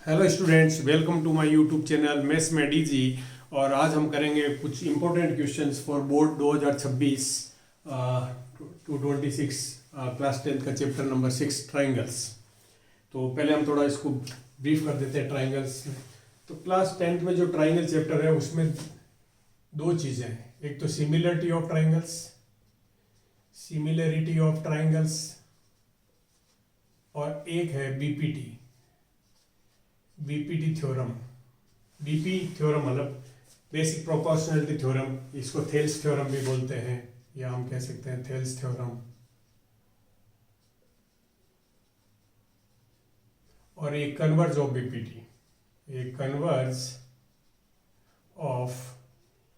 Hello students, welcome to my YouTube channel maths में DG. और आज हम करेंगे कुछ important questions for board 2026 to 26 class 10 का चैप्टर नंबर 6 ट्राइंगल्स। तो पहले हम थोड़ा इसको ब्रीफ कर देते हैं ट्राइंगल्स में। तो क्लास 10th में जो ट्राइंगल चैप्टर है उसमें दो चीज़ें हैं, एक तो सिमिलरिटी ऑफ ट्राइंगल्स और एक है बीपीटी थ्योरम। बीपी थ्योरम मतलब बेसिक प्रोपोर्शनलिटी थ्योरम, इसको थेल्स थ्योरम भी बोलते हैं या हम कह सकते हैं थेल्स थ्योरम। और एक कन्वर्ज ऑफ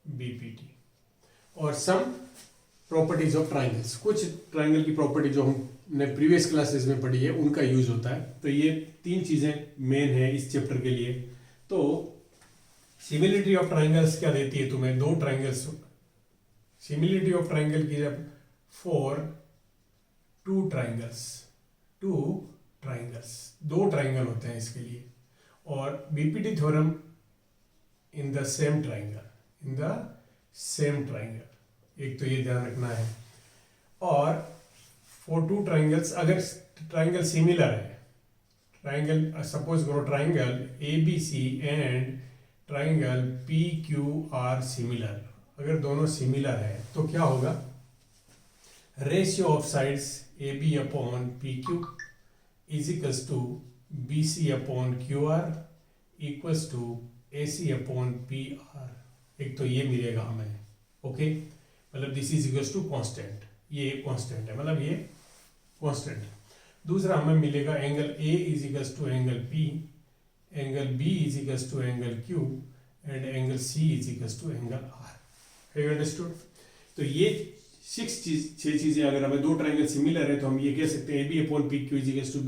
बीपीटी और सम प्रॉपर्टीज ऑफ ट्राइंगल्स। कुछ ट्राइंगल की प्रॉपर्टी जो हमने प्रीवियस क्लासेस में पढ़ी है उनका यूज होता है। तो ये तीन चीजें मेन है इस चैप्टर के लिए। तो सिमिलरिटी ऑफ ट्राइंगल्स क्या देती है तुम्हें? दो ट्राइंगल्स, सिमिलरिटी ऑफ ट्राइंगल की जब फॉर टू ट्राइंगल्स दो ट्राइंगल होते हैं इसके लिए। और BPT theorem in the same triangle, एक तो ये ध्यान रखना है। और फॉर टू ट्राइंगल्स, अगर ट्राइंगल सिमिलर है, ट्राइंगल सपोज करो triangle ABC and triangle PQR similar, अगर दोनों सिमिलर है तो क्या होगा? Ratio of sides AB upon PQ is equals to BC upon QR equals to AC upon PR। एक तो ये मिलेगा हमें, ओके, मतलब this is equals to constant, ये कांस्टेंट है, मतलब ये कांस्टेंट है। दूसरा हमें मिलेगा angle A is equals to angle P, angle B is equals to angle Q and angle C is equals to angle R। Have you understood? तो ये छह चीजें अगर हमें दो ट्राइंगल सिमिलर है तो हम ये कह सकते हैं AB upon PQ is equals to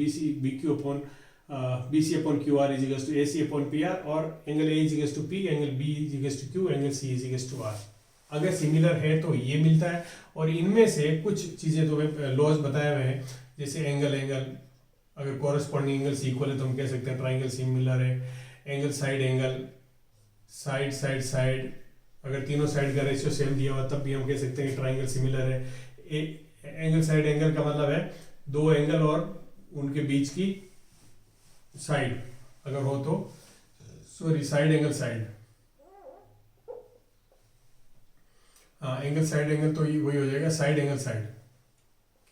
BC upon QR is equals to AC upon PR, और angle A is equals to P, angle B is equals to Q, angle C is equals to R। अगर similar है तो ये मिलता है। और इनमें से कुछ चीजें तो लॉज बताए हुए हैं, जैसे एंगल अगर कॉरेस्पॉन्डिंग एंगल्स इक्वल है तो हम कह सकते हैं ट्राइंगल सिमिलर है। एंगल साइड, अगर तीनों साइड का रेशियो सेम दिया हुआ तब भी हम कह सकते हैं कि ट्राइंगल सिमिलर है। एंगल साइड एंगल का मतलब है दो एंगल और उनके बीच की साइड अगर हो तो, सॉरी, साइड एंगल साइड, हाँ, एंगल साइड एंगल तो वही हो जाएगा साइड एंगल साइड,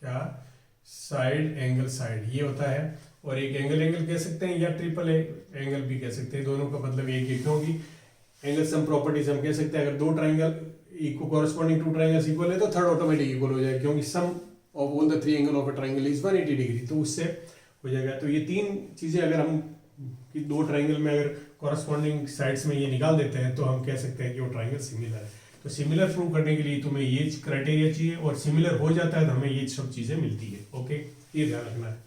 क्या साइड एंगल साइड ये होता है। और एक एंगल कह सकते हैं या ट्रिपल एंगल भी कह सकते हैं, दोनों का मतलब एक ही, क्योंकि एंगल सम प्रॉपर्टीज हम कह सकते हैं अगर दो triangle equal corresponding to triangles equal है तो थर्ड ऑटोमेटिक इक्वल हो जाएगा, क्योंकि sum of all the three angle of a triangle is 180 degree, तो उससे हो जाएगा। तो ये तीन चीजें अगर हम कि दो ट्राइंगल में अगर कॉरेस्पॉन्डिंग साइड्स में ये निकाल देते हैं तो हम कह सकते हैं कि वो ट्राइंगल सिमिलर है। तो सिमिलर प्रूव करने के लिए तुम्हें ये क्राइटेरिया चाहिए, और सिमिलर हो जाता है तो हमें ये सब चीजें मिलती है, ओके, ये ध्यान रखना है।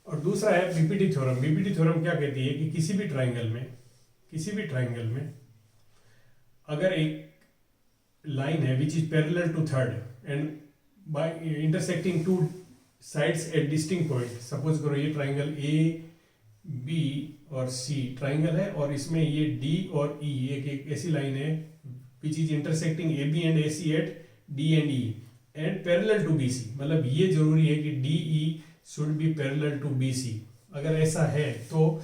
और दूसरा है बीपीटी थ्योरम। बीपीटी थ्योरम क्या कहती है कि किसी भी ट्राइंगल में अगर एक लाइन है which is parallel to third and by intersecting two sides at distinct point, suppose करो ये ट्राइंगल AB और C ट्राइंगल है और इसमें ये D और E एक ऐसी लाइन है which is intersecting AB and AC at D and E and parallel to BC, मतलब ये जरूरी है कि DE should be parallel to BC। अगर ऐसा है तो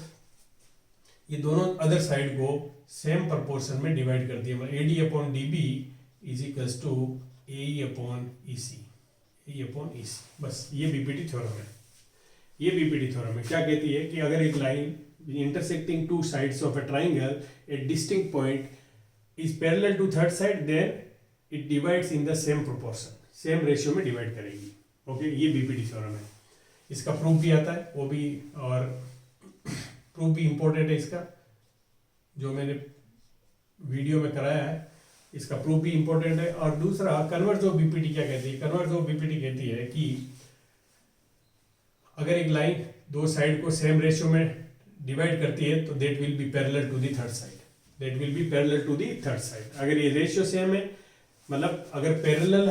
ये दोनों अदर साइड को सेम प्रोपोर्शन में डिवाइड कर दिया, मतलब AD upon DB is equals to AE upon EC। बस ये बीपीटी थ्योरम है। ये बीपीटी थ्योरम है क्या कहती है कि अगर एक line intersecting two sides of a triangle at distinct point is parallel to third side, then it divides in the same proportion, same ratio में डिवाइड करेगी, ओके, ये बीपीटी थ्योरम है। इसका प्रूफ भी आता है वो भी, और प्रूफ भी इंपॉर्टेंट है इसका, जो मैंने वीडियो में कराया है, इसका प्रूफ भी इंपॉर्टेंट है। और दूसरा कन्वर्ज ऑफ बीपीटी क्या कहती है? कन्वर्ज ऑफ बीपीटी कहती है कि अगर एक लाइन दो साइड को सेम रेशियो में डिवाइड करती है तो that will be parallel to the third side, अगर ये रेशियो सेम है, मतलब अगर पैरेलल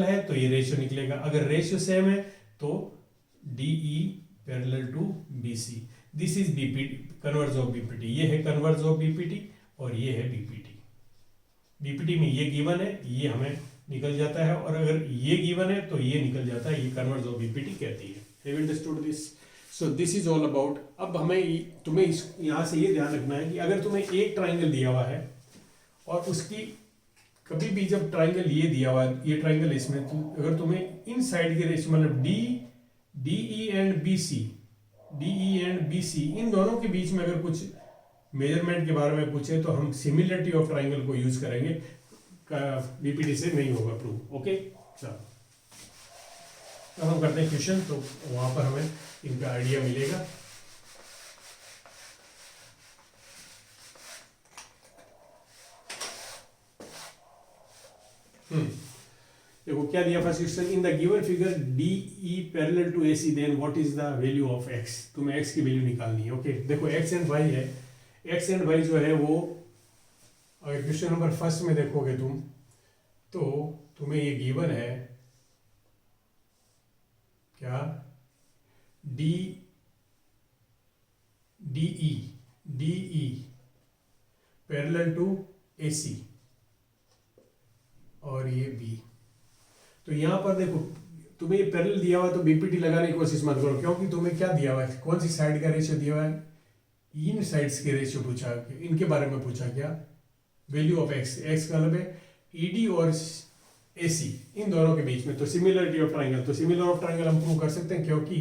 है तो ये रेशियो निकलेगा, अगर रेशियो सेम है तो DE parallel to BC। This is BPT, converse of BPT, ये है कन्वर्ज ऑफ बीपीटी और ये है बीपीटी। बीपीटी में ये गिवन है, ये हमें निकल जाता है, और अगर ये गिवन है तो ये निकल जाता है, ये कन्वर्ज ऑफ बीपीटी कहती है। Have you understood this? So this is all about. अब हमें तुम्हें यहाँ से ये ध्यान रखना है कि अगर तुम्हें एक ट्राइंगल दिया हुआ है और उसकी कभी भी जब ट्राइंगल ये दिया हुआ है, ये ट्राइंगल इसमें, तो अगर तुम्हें इन साइड के रेशियो मतलब D E and B C इन दोनों के बीच में अगर कुछ मेजरमेंट के बारे में पूछे तो हम सिमिलरिटी ऑफ ट्राइंगल को यूज करेंगे, बीपीटी से नहीं होगा प्रूव। ओके, चलो अब हम करते हैं क्वेश्चन, तो वहां पर हमें इनका आइडिया मिलेगा। देखो क्या दिया first question, in the given figure D E parallel to A C then what is the value of X. तुम्हें एक्स की वैल्यू निकालनी है। ओके, देखो एक्स एंड वाई है, एक्स एंड वाई जो है वो अगर क्वेश्चन नंबर फर्स्ट में देखोगे तुम तो तुम्हें ये गिवन है क्या, D E parallel to A सी और ये बी। तो यहां पर देखो तुम्हें ये पैरेलल दिया हुआ है तो बीपीटी लगाने की कोशिश मत करो, क्योंकि तुम्हें क्या दिया हुआ है, कौन सी साइड का रेशियो दिया हुआ है, इन साइड्स के रेशियो पूछा, इनके बारे में पूछा क्या, वैल्यू ऑफ एक्स, एक्स का मतलब है ईडी और एसी इन दोनों के बीच में, तो सिमिलरिटी ऑफ ट्राइंगल, तो सिमिलर ऑफ ट्राइंगल हम प्रूव कर सकते हैं, क्योंकि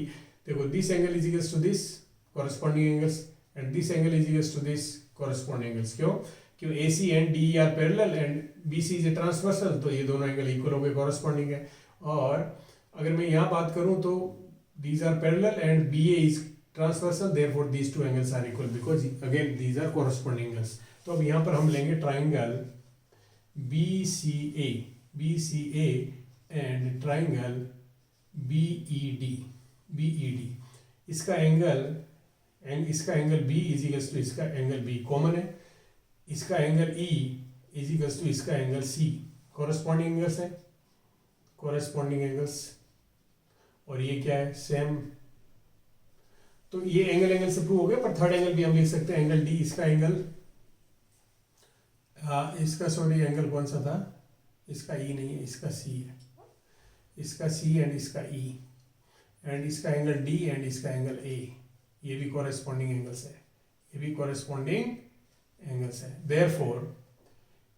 देखो this angle is equals to this corresponding angles and this angle is equals to this corresponding angles. क्यों AC and DE are parallel and BC is a transversal, तो ये दोनों एंगल इक्वल हो गए, कॉरेस्पॉन्डिंग है। और अगर मैं यहाँ बात करूँ तो these are parallel and BA is transversal, therefore these two angles are equal because again these are corresponding angles. तो अब यहाँ पर हम लेंगे triangle BCA and triangle BED। इसका angle B is equals to इसका एंगल B कॉमन है, इसका angle E is equals to इसका एंगल C, कॉरेस्पॉन्डिंग एंगल्स है, कॉरेस्पॉन्डिंग एंगल्स, और ये क्या है सेम। तो ये एंगल से प्रूव हो गया, पर थर्ड एंगल भी हम लिख सकते हैं, एंगल D, इसका एंगल सॉरी एंगल कौन सा था, इसका E नहीं है, इसका C है, इसका C एंड इसका E एंड इसका एंगल D एंड इसका एंगल A, ये भी कॉरेस्पॉन्डिंग एंगल्स है, ये भी कॉरेस्पॉन्डिंग एंगल्स है। Therefore,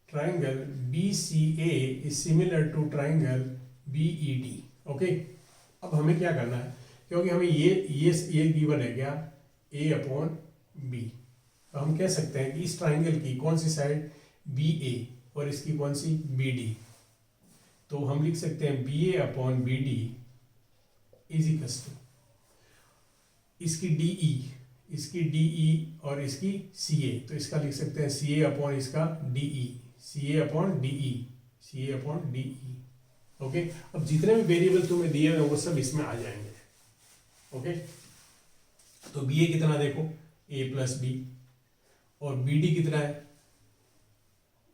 triangle BCA is similar to triangle BED. Okay, अब हमें क्या करना है, क्योंकि हमें ये गिवन है क्या, A अपॉन B, तो हम कह सकते हैं कि इस ट्राइंगल की कौन सी साइड BA और इसकी कौन सी BD, तो हम लिख सकते हैं BA upon BD is equals to इसकी DE और इसकी CA, तो इसका लिख सकते हैं CA अपॉन इसका CA अपॉन DE। ओके, अब जितने भी वेरिएबल तुम्हें दिए हैं वो सब इसमें आ जाएंगे। ओके, तो BA कितना देखो A प्लस B, और BD कितना है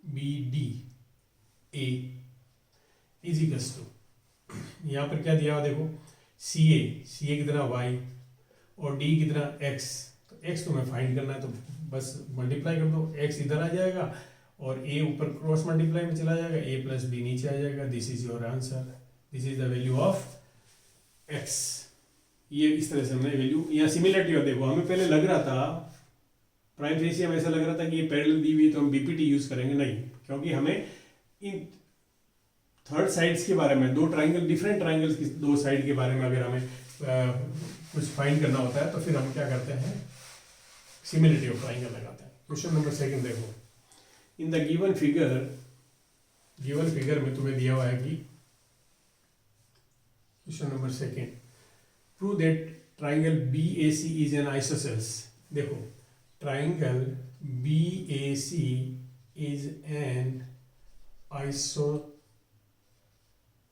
BD A is equals to, यहाँ पर क्या दिया हुआ देखो CA कितना Y और D कितना X, तो X तुम्हें फाइंड करना है, तो बस मल्टीप्लाई कर दो, X इधर आ जाएगा और A ऊपर क्रॉस मल्टीप्लाई में चला जाएगा, A प्लस B नीचे आ जाएगा। This is your answer, this is the value of X। ये इस तरह से हमने वैल्यू, यहाँ सिमिलरिटी और देखो हमें पहले लग रहा था प्राइम फेस में ऐसा लग रहा था कि ये पैरेलल दी हुई तो हम BPT यूज करेंगे, नहीं, क्योंकि हमें इन थर्ड साइड्स के बारे में, दो ट्राइंगल डिफरेंट ट्राइंगल्स की दो साइड के बारे में अगर हमें कुछ फाइंड करना होता है तो फिर हम क्या करते हैं, सिमिलरिटी ऑफ ट्राइंगल लगाते हैं। क्वेश्चन नंबर सेकंड देखो, इन द गिवन फिगर में तुम्हें दिया हुआ है कि question number second, prove that triangle BAC is an isosceles. देखो triangle BAC is an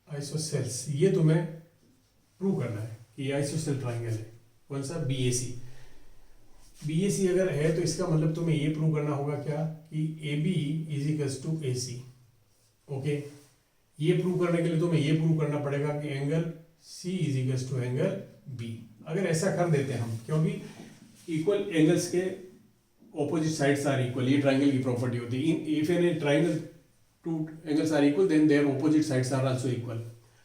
isosceles, ये तुम्हें प्रूव करना है कि ये आइसोसेल ट्राइंगल है, कौन सा BAC अगर है तो इसका मतलब तुम्हें ये प्रूव करना होगा क्या कि AB is equals to AC। Okay, ये प्रूव करने के लिए तुम्हें ये प्रूव करना पड़ेगा कि angle C is equals to angle B। अगर ऐसा कर देते हैं हम, क्योंकि इक्वल एंगल्स के ऑपोजिट साइड्स आर इक्वल, ये ट्राइंगल की प्रॉपर्टी होती है। If an triangle two angles are equal then their opposite sides are also equal.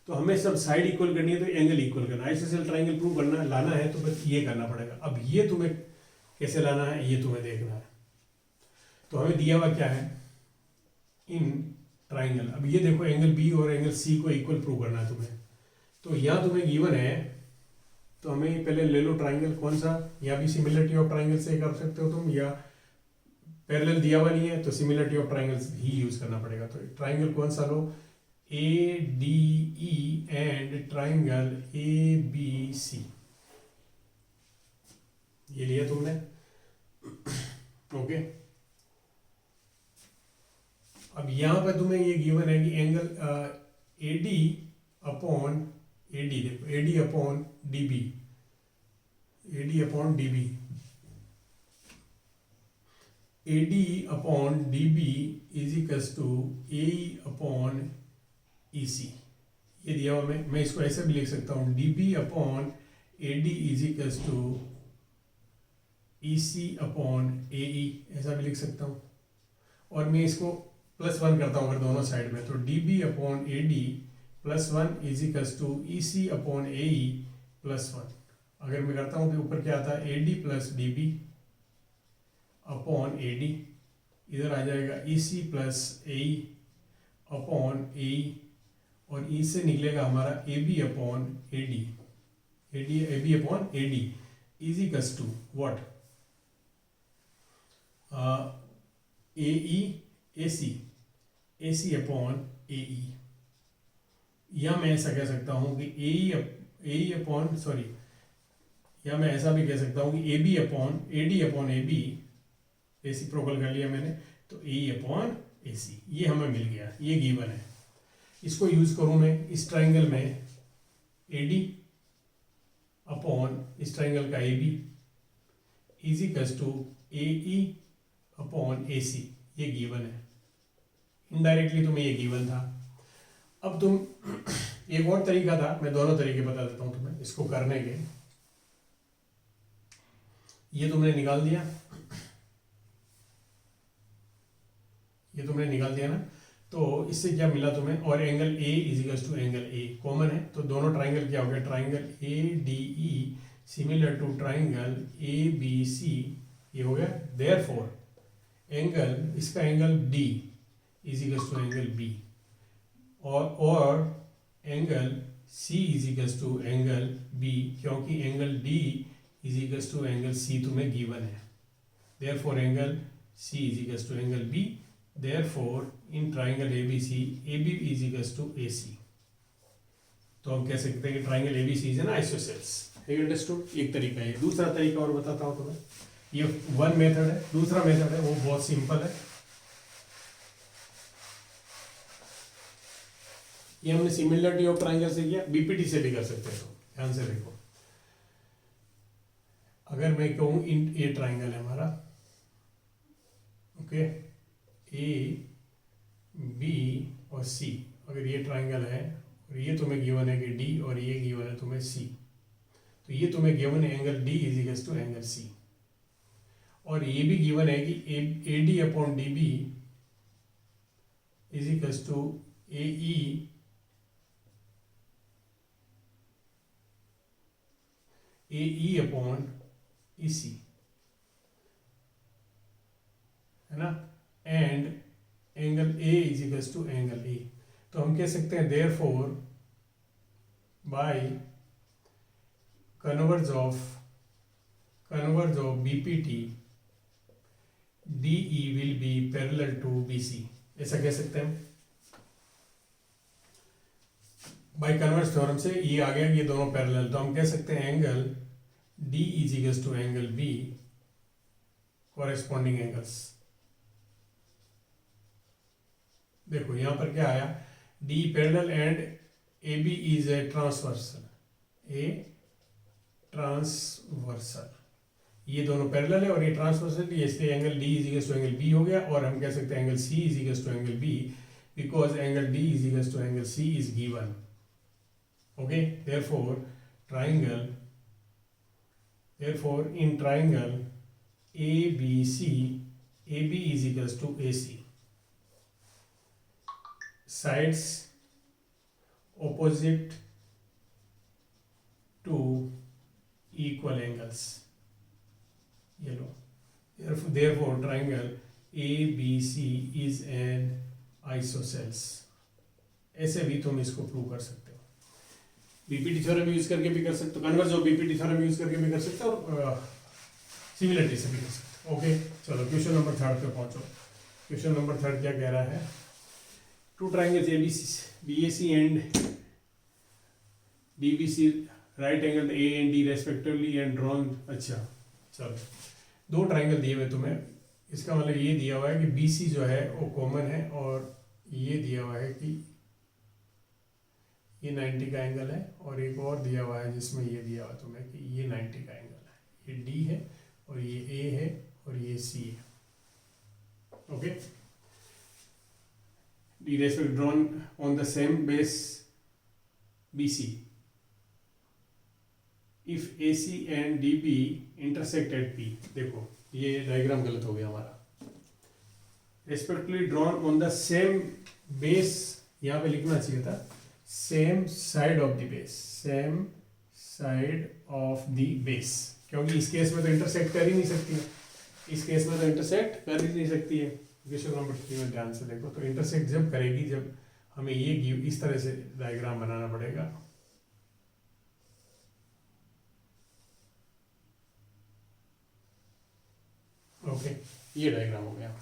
तो हमें सब साइड इक्वल करनी है तो एंगल इक्वल करना है। आइसोसेलेस ट्राइंगल प्रूव करना लाना है तो बस ये करना पड़ेगा। अब ये तुम्हें कैसे लाना है ये तुम्हें देखना है। तो हमें दिया हुआ क्या है इन ट्राइंगल। अब ये देखो एंगल बी और एंगल सी को इक्वल प्रूव करना है तुम्हें। तो यहाँ तुम्हें गिवन है तो हमें पहले ले लो ट्राइंगल कौन सा, या भी सिमिलरिटी ऑफ ट्राइंगल से कर सकते हो तुम, या पैरेलल दिया हुआ नहीं है तो सिमिलरिटी ऑफ ट्राइंगल्स ही यूज करना पड़ेगा। तो ट्राइंगल कौन सा लो, A D E and triangle A B C, ये लिया तुमने। ओके अब यहां पर तुम्हें ये गिवन है कि angle A D upon A D, देखो A D upon D B, A D upon D B, A D upon D B is equals to A upon E C. ये दिया हुआ मैं इसको ऐसे भी लिख सकता हूँ, D B upon A D is equals to E C upon A E, ऐसा भी लिख सकता हूँ। और मैं इसको +1 करता हूँ अगर दोनों साइड में, तो D B upon A D +1 is equals to E C upon A E +1। अगर मैं करता हूँ तो ऊपर क्या आता है, A D plus D B upon A D, इधर आ जाएगा ई सी plus A E upon A ई, और ई से निकलेगा हमारा A B upon A D, A B upon A D is equals to what, A E A C upon A E. या मैं ऐसा कह सकता हूँ कि ए ई अपॉन सॉरी, या मैं ऐसा भी कह सकता हूँ कि A B upon A D upon A B, reciprocal कर लिया मैंने, तो ए ई अपॉन ए सी, ये हमें मिल गया, ये गिवन है। इसको यूज करूँ मैं इस ट्राइंगल में, ए डी अपॉन इस ट्राइंगल का A B is equals to A E upon A C, ये गिवन है। इनडायरेक्टली तुम्हें ये गिवन था। अब तुम एक और तरीका था, मैं दोनों तरीके बता देता हूं तुम्हें इसको करने के। ये तुमने निकाल दिया, ये तुमने निकाल दिया ना, तो इससे क्या मिला तुम्हें, और angle A is equals to angle A common है, तो दोनों ट्राइंगल क्या हो गया, triangle A D E similar to triangle A B C, ये हो गया। देयरफॉर एंगल, इसका angle D is equals to angle B, और angle C is equals to angle B, क्योंकि angle D is equals to angle C तुम्हें given है। Therefore angle C is equals to angle B, therefore in triangle ABC AB is equals to AC। तो हम कह सकते हैं कि triangle ABC is an isosceles. है अंडरस्टूड? एक तरीका है। दूसरा तरीका और बताता हूँ तुम्हें, ये वन मेथड है। दूसरा मेथड है वो बहुत सिंपल है, ये हमने सिमिलरिटी ऑफ ट्राइंगल से किया, बीपीटी से भी कर सकते हैं। तो ध्यान से देखो, अगर मैं कहूँ इन ए ट्राइंगल है हमारा, ओके, ए बी और सी, अगर ये ट्राइंगल है और ये तुम्हें गिवन है कि डी और ये गिवन है तुम्हें सी, तो ये तुम्हें गिवन है angle D is equals to angle C, और ये भी गिवन है कि A D upon D B is equals to A E upon E C, है ना, and angle A is equals to angle A. तो हम कह सकते हैं therefore by converse of BPT DE will be parallel to BC, ऐसा कह सकते हैं। बाय कन्वर्ज थ्योरम से ये आ गया, ये दोनों पैरेलल, तो हम कह सकते हैं angle D is equals to angle B corresponding angles. देखो यहां पर क्या आया, D parallel and AB is a transversal, ये दोनों पैरेलल है और ये ट्रांसवर्सल, इसलिए angle D is equals to angle B हो गया। और हम कह सकते हैं angle C is equals to angle B because angle D is equals to angle C is given. Okay, therefore triangle Therefore, in triangle ABC, AB is equals to AC. Sides opposite to equal angles. ये लो. Therefore, triangle ABC is an isosceles. ऐसे भी तुम इसको prove कर सकते हो. BPT theorem use करके भी कर सकते हो, converse of BPT theorem use करके भी कर सकते हो, और सिमिलरिटी से भी कर सकते हो. ओके, चलो क्वेश्चन नंबर 3 पे पहुंचो. क्वेश्चन नंबर 3 क्या कह रहा है? Two triangles ABC, BAC and DBC right angle A and D respectively and drawn. अच्छा चलो, दो ट्राइंगल दिए हुए तुम्हें. इसका मतलब ये दिया हुआ है कि BC जो है वो कॉमन है, और ये दिया हुआ है कि ये 90 का एंगल है, और एक और दिया हुआ है जिसमें ये दिया हुआ तुम्हें कि ये 90 का एंगल है. ये D है और ये A है और ये C है. Okay, D respect drawn on the same base BC. If AC and DB intersect at P. देखो ये डायग्राम गलत हो गया हमारा. Respectively drawn on the same base, यहाँ पे लिखना चाहिए था same side of the base, same side of the base, क्योंकि इस केस में तो इंटरसेक्ट कर ही नहीं सकती है. इस केस में तो इंटरसेक्ट कर ही नहीं सकती है. क्वेश्चन नंबर 3 में ध्यान से देखो, तो इंटरसेक्ट जब करेगी, जब हमें ये इस तरह से डायग्राम बनाना पड़ेगा. ओके, ये डायग्राम हो गया,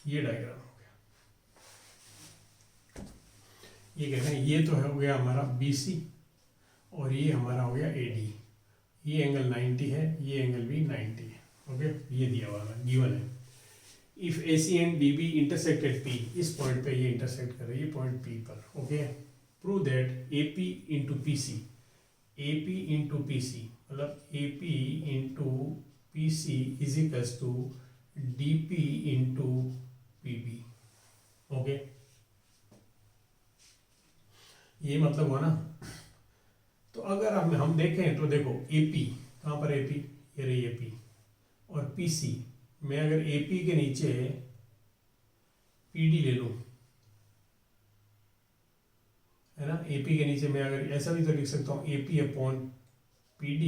ये डायग्राम हो गया. ये कह रहे हैं ये तो हो गया हमारा BC, और ये हमारा हो गया AD. ये एंगल 90 है, ये एंगल भी 90 है. ओके, ये दिया हुआ है, गिवन है. If AC and DB intersect at P, इस पॉइंट पे ये इंटरसेक्ट कर रही है, ये पॉइंट P पर. Okay, prove that AP into PC, AP into PC मतलब AP into PC is equals to DP into PB. ओके, ये मतलब हुआ ना. तो अगर हम देखें तो देखो AP, कहाँ पर AP, ये रही AP, और PC मैं अगर AP के नीचे PD ले लूं, है ना, AP के नीचे मैं अगर ऐसा भी तो लिख सकता हूँ AP upon PD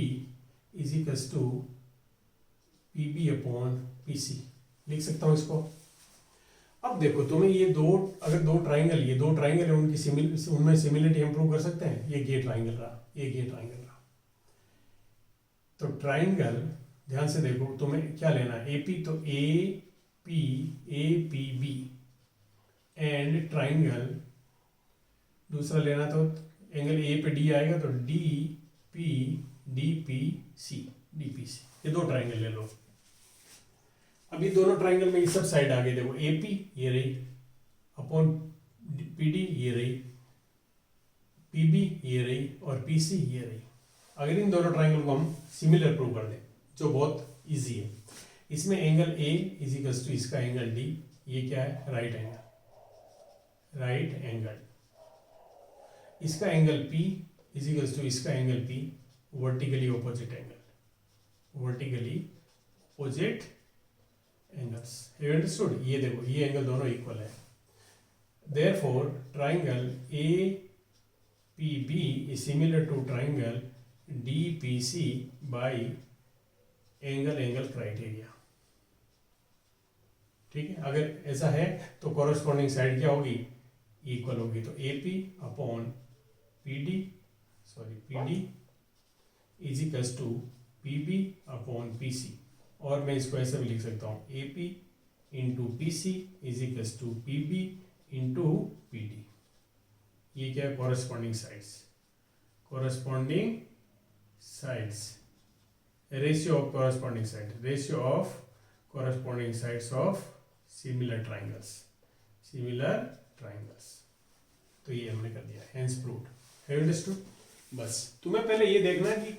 is equals to PB upon PC, लिख सकता हूँ इसको. अब देखो तुम्हें ये अगर दो ट्राइंगल है, उनमें सिमिलरिटी हम प्रूव कर सकते हैं. ये ये ट्राइंगल रहा, ये ट्राइंगल रहा. तो ट्राइंगल ध्यान से देखो, तुम्हें क्या लेना है? AP, तो APB एंड ट्राइंगल दूसरा लेना, तो एंगल A पे D आएगा, तो DPC. ये दो ट्राइंगल ले लो. अभी दोनों ट्राइंगल में ये सब साइड आ गई. देखो AP ये रही अपॉन PD ये रही, PB ये रही, और PC ये रही. अगर इन दोनों ट्राइंगल को हम सिमिलर प्रूव कर दें, जो बहुत इजी है. इसमें angle A is equals to इसका एंगल D. ये क्या है? Right angle. इसका angle P is equals to इसका angle P, vertically opposite angles. You understood? ये देखो ये एंगल दोनों इक्वल है. Therefore triangle APB is similar to triangle DPC by angle criteria. ठीक है, अगर ऐसा है तो कॉरस्पॉन्डिंग साइड क्या होगी? इक्वल होगी. तो AP upon PD is equals to PB upon PC. और मैं इसको ऐसे भी लिख सकता हूँ AP into PC is equals to PB into PD. ये क्या है? Corresponding sides, ratio of corresponding sides of similar triangles. तो ये हमने कर दिया, hence proved. Have you understood? बस तुम्हें पहले ये देखना है कि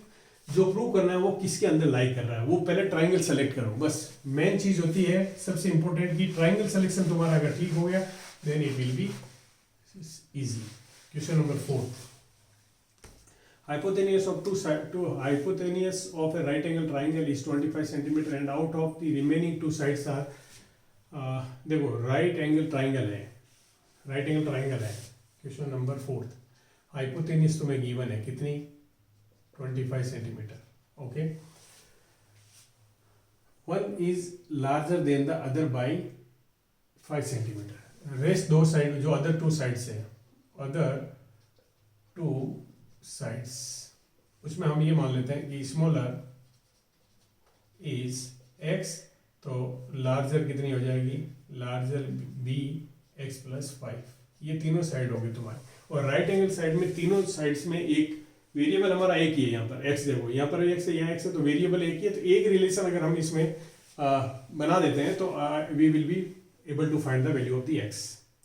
जो प्रूव करना है वो किसके अंदर लाई कर रहा है. वो पहले ट्राइंगल सेलेक्ट करो. बस मेन चीज होती है सबसे इंपॉर्टेंट कि ट्राइंगल सिलेक्शन तुम्हारा अगर ठीक हो गया then it will be easy. Question number 4. hypotenuse of hypotenuse of a right angle triangle is 25 centimeter and out of the remaining two sides are देखो right angle triangle है, right angle triangle है, question number 4, hypotenuse तुम्हें given है कितनी 25 centimetre, okay, one is larger than the other by 5 centimetre, rest दो side जो other two sides है, other two sides, उसमें हम ये मान लेते हैं कि स्मॉलर इज x, तो लार्जर कितनी हो जाएगी, लार्जर b x प्लस 5, ये तीनों साइड होगी तुम्हारी, और राइट एंगल साइड में तीनों साइड्स में एक वेरिएबल हमारा एक ही है, यहाँ पर x देखो, यहाँ पर x है, यहाँ x है, तो वेरिएबल एक ही है, तो एक रिलेशन अगर हम इसमें बना देते हैं तो we will be able to find the value of the x,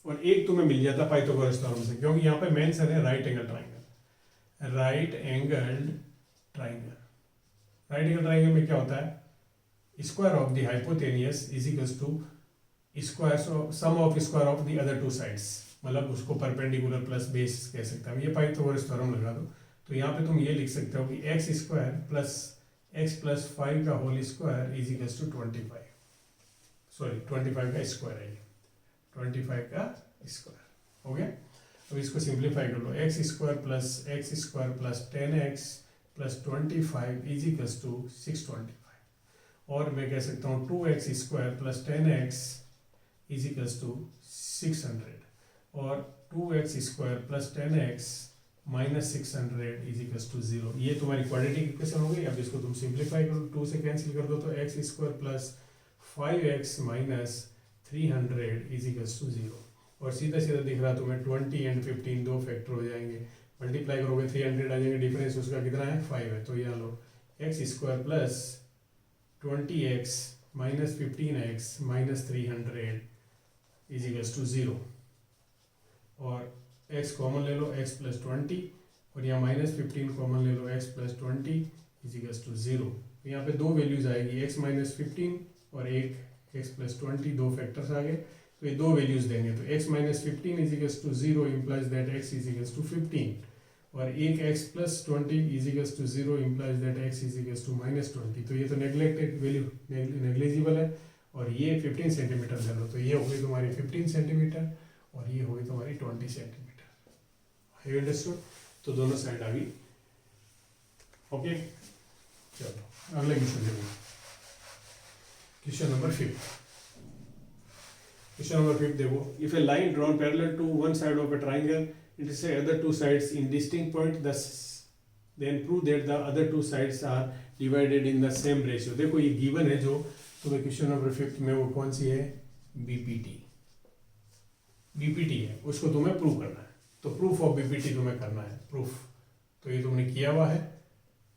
और एक तुम्हें मिल जाता पाइथागोरस थ्योरम से, क्योंकि यहाँ पे मेंशन है right angle triangle, right angle triangle, right angle triangle में क्या होता है, square of the hypotenuse is equals to square sum of square of the other two sides, मतलब उसको परपेंडिकुलर प्लस बेस कह सकते हैं, ये पाइथागोरस थ्योरम लगा दो, तो यहाँ पे तुम ये लिख सकते हो कि X square plus X plus 5 का whole square is equals to 25, sorry 25 का स्क्वायर है ये, 25 का स्क्वायर हो गया। अब इसको सिंप्लीफाई कर लो, x square plus 10x plus 25 is equals to 625, और मैं कह सकता हूँ 2x square plus 10x is equals to 600, और 2x square plus 10x minus 600 is equals to 0, ये तुम्हारी क्वाड्रेटिक इक्वेशन हो गई। अब इसको तुम सिंप्लीफाई करो, 2 से कैंसिल कर दो तो X square plus 5x minus 300 is equals to 0, और सीधा सीधा दिख रहा तुम्हें 20 एंड 15 दो फैक्टर हो जाएंगे, मल्टीप्लाई करोगे 300 आ जाएंगे, डिफरेंस उसका कितना है 5 है, तो यहाँ लो x square plus 20x minus 15x minus 300 is equals to 0, और x कॉमन ले लो x प्लस 20, और यहाँ माइनस 15 कॉमन ले लो x plus 20 is equals to 0, यहाँ पे दो वैल्यूज आएगी x माइनस 15 और एक x प्लस 20, दो फैक्टर्स आ गए, तो ये दो वैल्यूज देंगे, तो x minus 15 is equals to 0 implies that x is equals to 15, और एक x plus 20 is equals to 0 implies that x is equals to minus 20, तो ये तो नेग्लेक्टेड वैल्यू, नेग्लिजिबल है, और ये 15 सेंटीमीटर ले लो, तो ये हो गई तुम्हारी 15 सेंटीमीटर और ये हो गई तुम्हारी 20 सेंटीमीटर, हैव यू अंडरस्टूड, तो दोनों साइड आ गई, ओके। चलो अगला क्वेश्चन देखो, क्वेश्चन नंबर 5, क्वेश्चन नंबर 5 देखो, if a line drawn parallel to one side of a triangle intersect other two sides in distinct point, thus then prove that the other two sides are divided in the same ratio। देखो ये given है जो तुम्हें question number 5 में, वो कौन सी है, BPT है, उसको तुम्हें प्रूव करना है, तो प्रूफ ऑफ बीपीटी तुम्हें करना है, प्रूफ, तो ये तुमने किया हुआ है,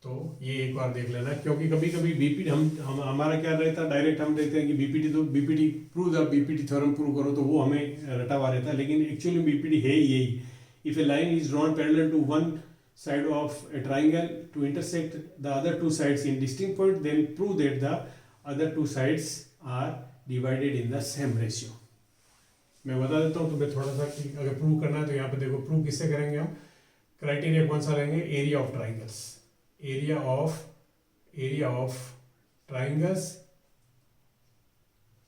तो ये एक बार देख लेना, क्योंकि कभी कभी बीपीटी हम हमारा क्या रहता है, डायरेक्ट हम देखते हैं कि बीपीटी, तो BPT prove the BPT theorem prove करो, तो वो हमें रटा हुआ रहता है, लेकिन एक्चुअली बीपीटी है यही, if a line is drawn parallel to one side of a triangle to intersect the other two sides in distinct point, then prove that the other two sides are divided in the same ratio। मैं बता देता हूँ तुम्हें थोड़ा सा कि अगर prove करना है तो यहाँ पे देखो, प्रूव किससे करेंगे हम, क्राइटेरिया कौन सा लेंगे, area of triangles, area of triangles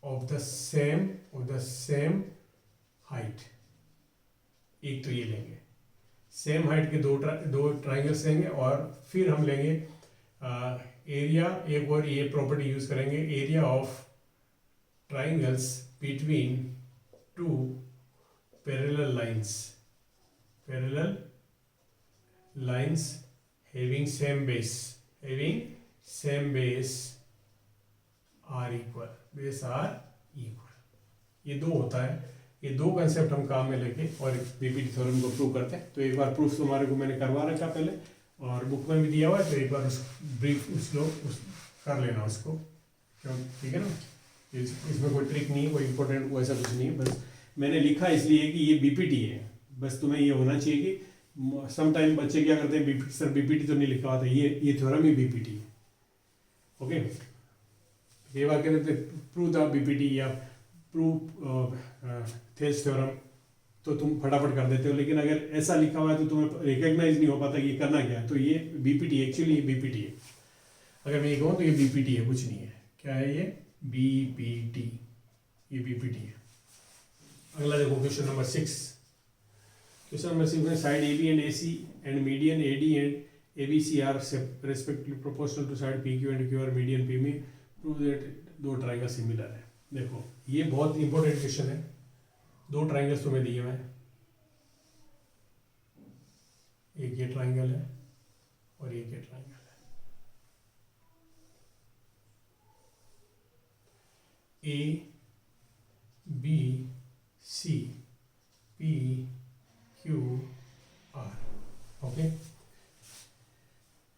of the same height, एक तो ये लेंगे, सेम हाइट के दो ट्राइंगल्स लेंगे, और फिर हम लेंगे एरिया, एक और ये प्रॉपर्टी यूज करेंगे, area of triangles between two parallel lines having same base are equal, ये दो होता है, ये दो कंसेप्ट हम काम में लेके और बीपीटी थ्योरम को प्रूव करते हैं। तो एक बार प्रूफ तुम्हारे को मैंने करवा रखा पहले, और बुक में भी दिया हुआ है, तो एक बार उस ब्रीफ कर लेना उसको, क्यों, ठीक है ना, इसमें कोई ट्रिक नहीं है, कोई इंपॉर्टेंट वैसा कुछ नहीं है, बस मैंने लिखा इसलिए कि ये बीपीटी है, बस तुम्हें ये होना चाहिए कि सम टाइम बच्चे क्या करते हैं, बीपीटी सर बीपीटी तो नहीं लिखा होता, ये थ्योरम ही बीपीटी है, ओके। ये बार कहते हैं प्रूव द बीपीटी या प्रूव थेल्स थ्योरम, तो तुम फटाफट कर देते हो, लेकिन अगर ऐसा लिखा हुआ है तो तुम्हें रिकॉग्नाइज नहीं हो पाता कि ये करना क्या है। तो ये बीपीटी, एक्चुअली ये बीपीटी है। अगर मैं ये कहूँ तो ये बीपीटी है, कुछ नहीं है। क्या है ये? बीपीटी, ये बीपीटी है। अगला देखो क्वेश्चन नंबर 6। क्वेश्चन नंबर 6 में side A B and A C and median A D and A B C are respectively proportional to side P Q and Q R median P में, prove that दो triangle similar है। देखो ये बहुत important question है। दो triangles तुम्हें दिए हुए हैं, एक ये ट्राइंगल है और एक ये ट्राइंगल है। A B C P Q R, okay.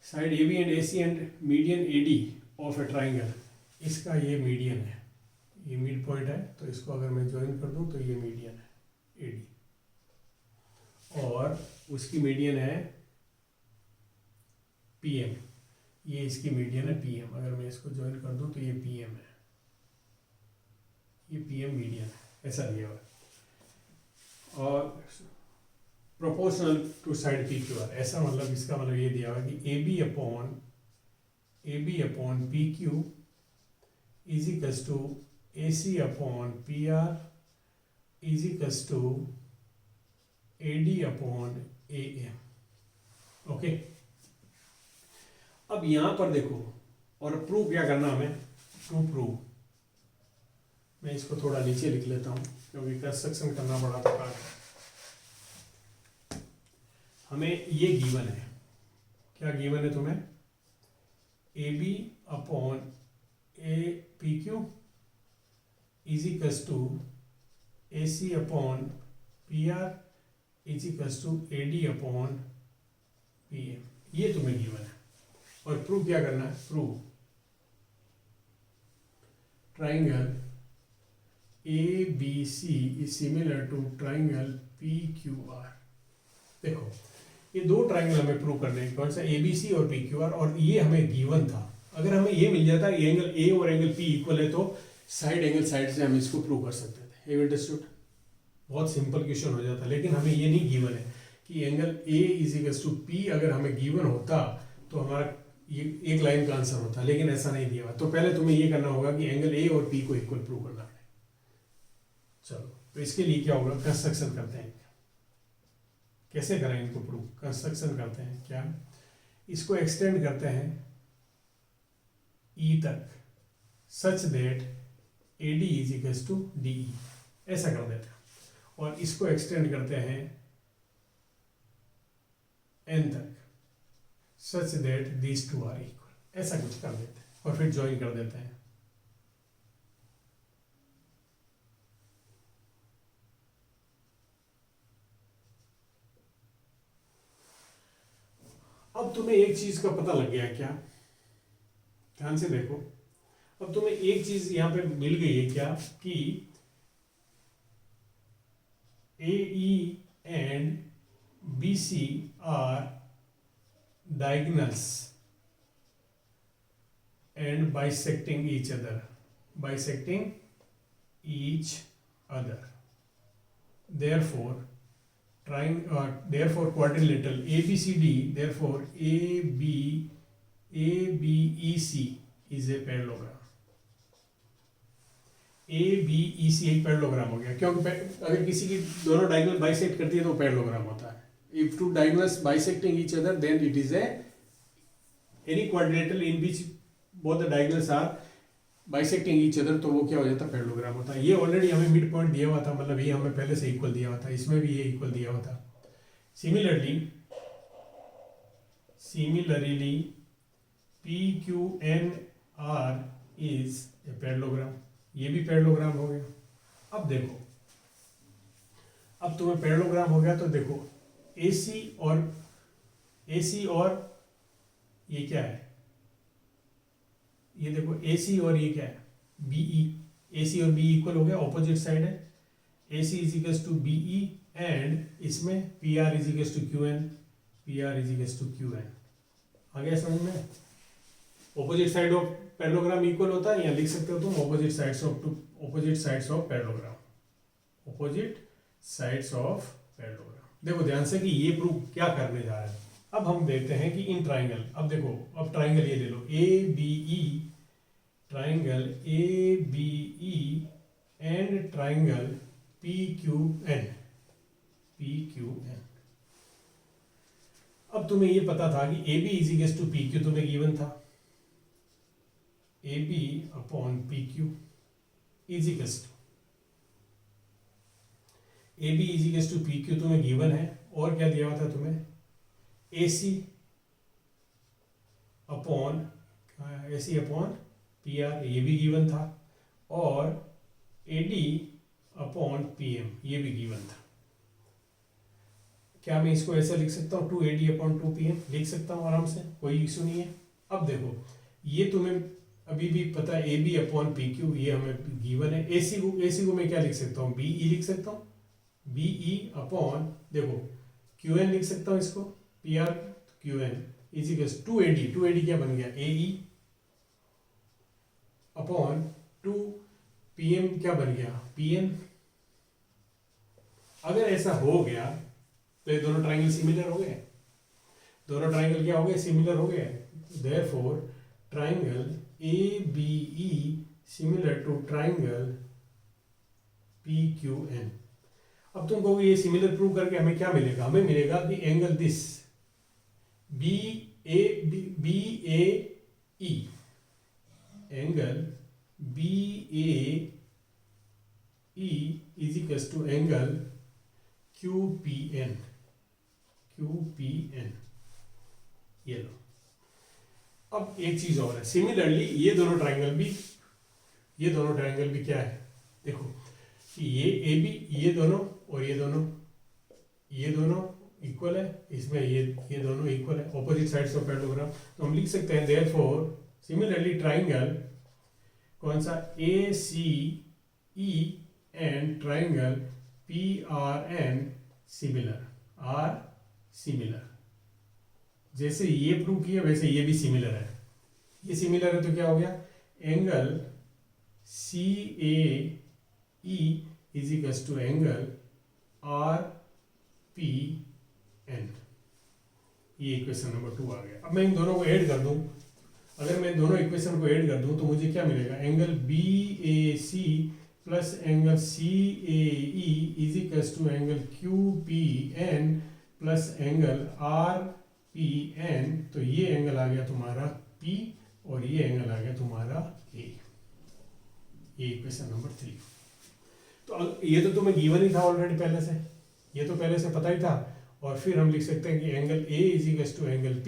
Side A B and A C and median A D of a triangle, इसका ये मीडियन है, ये मिड पॉइंट है, तो इसको अगर मैं ज्वाइन कर दूं तो ये मीडियन है ए डी, और उसकी मीडियन है पी एम, ये इसकी मीडियन है पी एम। अगर मैं इसको ज्वाइन कर दूं तो ये पी एम है, ये पी एम मीडियन है, ऐसा दिया हुआ है। और proportional to side P Q R, ऐसा मतलब इसका मतलब ये दिया हुआ है कि A B upon P Q is equals to A C upon P R is equals to A D upon A M, okay. अब यहां पर देखो, और प्रूव क्या करना हमें, टू प्रूव, मैं इसको थोड़ा नीचे लिख लेता हूं क्योंकि कंस्ट्रक्शन करना बड़ा प्रकार है। हमें ये गिवन है, क्या गिवन है तुम्हें? A B upon A P Q is equals to A C upon P R is equals to A D upon P M, ये तुम्हें गिवन है। और प्रूव क्या करना है? Prove triangle A B C is similar to triangle P Q R. देखो ये दो ट्राइंगल हमें प्रूव करने हैं, कौन सा? ए बी सी और पी क्यू आर, और ये हमें गिवन था। अगर हमें ये मिल जाता है एंगल ए और एंगल पी इक्वल है, तो साइड एंगल साइड से हम इसको प्रूव कर सकते थे। ये अंडरस्टूड? बहुत सिंपल क्वेश्चन हो जाता, लेकिन हमें ये नहीं गिवन है कि angle A is equal to P. अगर हमें गिवन होता तो हमारा ये एक लाइन का आंसर होता, लेकिन ऐसा नहीं दिया हुआ। तो पहले तुम्हें ये करना होगा कि एंगल ए और पी को इक्वल प्रूव करना है। चलो, तो इसके लिए क्या होगा? कंस्ट्रक्शन करते हैं। कैसे करें इनको प्रूव? कंस्ट्रक्शन करते हैं। क्या? इसको एक्सटेंड करते हैं ई तक, such that A D is equal to D E, ऐसा कर देते हैं। और इसको एक्सटेंड करते हैं एन तक, such that these two are equal, ऐसा कुछ कर देते हैं, और फिर ज्वाइन कर देते हैं। अब तुम्हें एक चीज का पता लग गया क्या? ध्यान से देखो, अब तुम्हें एक चीज यहां पे मिल गई है क्या, कि A E and B C are diagonals and bisecting each other, therefore therefore quadrilateral ABCD, therefore ABEC is a parallelogram। ABEC एक पैरेललोग्राम हो गया, क्योंकि अगर किसी की दोनों डायगोनल बाइसेक्ट करती है तो पैरेललोग्राम होता है। If two diagonals bisecting each other, then it is any quadrilateral in which both the diagonals are bisecting each other, तो वो क्या हो जाता है? पैरेललोग्राम होता है। ये ऑलरेडी हमें मिड पॉइंट दिया हुआ था, मतलब ये हमें पहले से इक्वल दिया हुआ था, इसमें भी ये इक्वल दिया हुआ था। Similarly PQNR is a parallelogram, ये भी पैरेललोग्राम हो गया। अब देखो, अब तुम्हें पैरेललोग्राम हो गया, तो देखो AC और ये क्या है? ये देखो AC और ये क्या है? BE, AC और BE इक्वल हो गया, ऑपोजिट साइड है। AC is equal to BE and इसमें PR is equal to QN, PR is equal to QN। आ गया समझ में? Opposite side of parallelogram equal होता है, या लिख सकते हो तुम opposite sides of parallelogram, opposite sides of parallelogram. देखो ध्यान से कि ये प्रूफ क्या करने जा रहा है। अब हम देखते हैं कि इन ट्राइंगल, अब देखो अब ट्राइंगल ये ले लो A B E, triangle A B E and triangle P Q N, P Q N. अब तुम्हें ये पता था कि A B is equal to P Q, तुम्हें गिवन था A B upon P Q is equal to, A B is equal to P Q तुम्हें given है, और क्या दिया हुआ था तुम्हें A C upon P R, ये भी गिवन था, और ए डी अपॉन पी एम ये भी गिवन था। क्या मैं इसको ऐसे लिख सकता हूँ 2AD अपॉन 2PM लिख सकता हूँ आराम से, कोई इशू नहीं है। अब देखो ये तुम्हें अभी भी पता है A B upon P Q, ये हमें गिवन है। ए सी को मैं क्या लिख सकता हूँ बी ई लिख सकता हूँ, बी ई अपॉन देखो क्यू एन लिख सकता हूँ इसको, P R Q N is equal 2AD क्या बन गया ए ई अपॉन 2PM क्या बन गया PM। अगर ऐसा हो गया तो ये दोनों ट्राइंगल सिमिलर हो गए, दोनों ट्राइंगल क्या हो गए सिमिलर हो गए। Therefore triangle ABE similar to triangle PQN। अब तुम कहोगे ये सिमिलर प्रूव करके हमें क्या मिलेगा, हमें मिलेगा कि angle this BAE, angle BAE is equal to angle QPN, ये लो। अब एक चीज और है, सिमिलरली ये दोनों ट्राइंगल भी क्या है, देखो कि ये ए बी, ये दोनों और ये दोनों इक्वल है, इसमें ये दोनों इक्वल है, ऑपोजिट साइड्स ऑफ पैरेललोग्राम। तो हम लिख सकते हैं देयरफॉर सिमिलरली ट्राइंगल कौन सा ACE and triangle PRN similar. जैसे ये प्रूव किया वैसे ये भी सिमिलर है, ये सिमिलर है तो क्या हो गया angle CAE is equal to angle RPN। ये इक्वेशन नंबर 2 आ गया। अब मैं इन दोनों को ऐड कर दूं, अगर मैं दोनों इक्वेशन को ऐड कर दूं तो मुझे क्या मिलेगा, angle BAC plus angle CAE is equal to angle QPN plus angle RPN। तो ये एंगल आ गया तुम्हारा P और ये एंगल आ गया तुम्हारा A। ये इक्वेशन नंबर 3। तो ये तो तुम्हें गिवन ही था ऑलरेडी पहले से, ये तो पहले से पता ही था। और फिर हम लिख सकते हैं कि angle A is equal to angle P,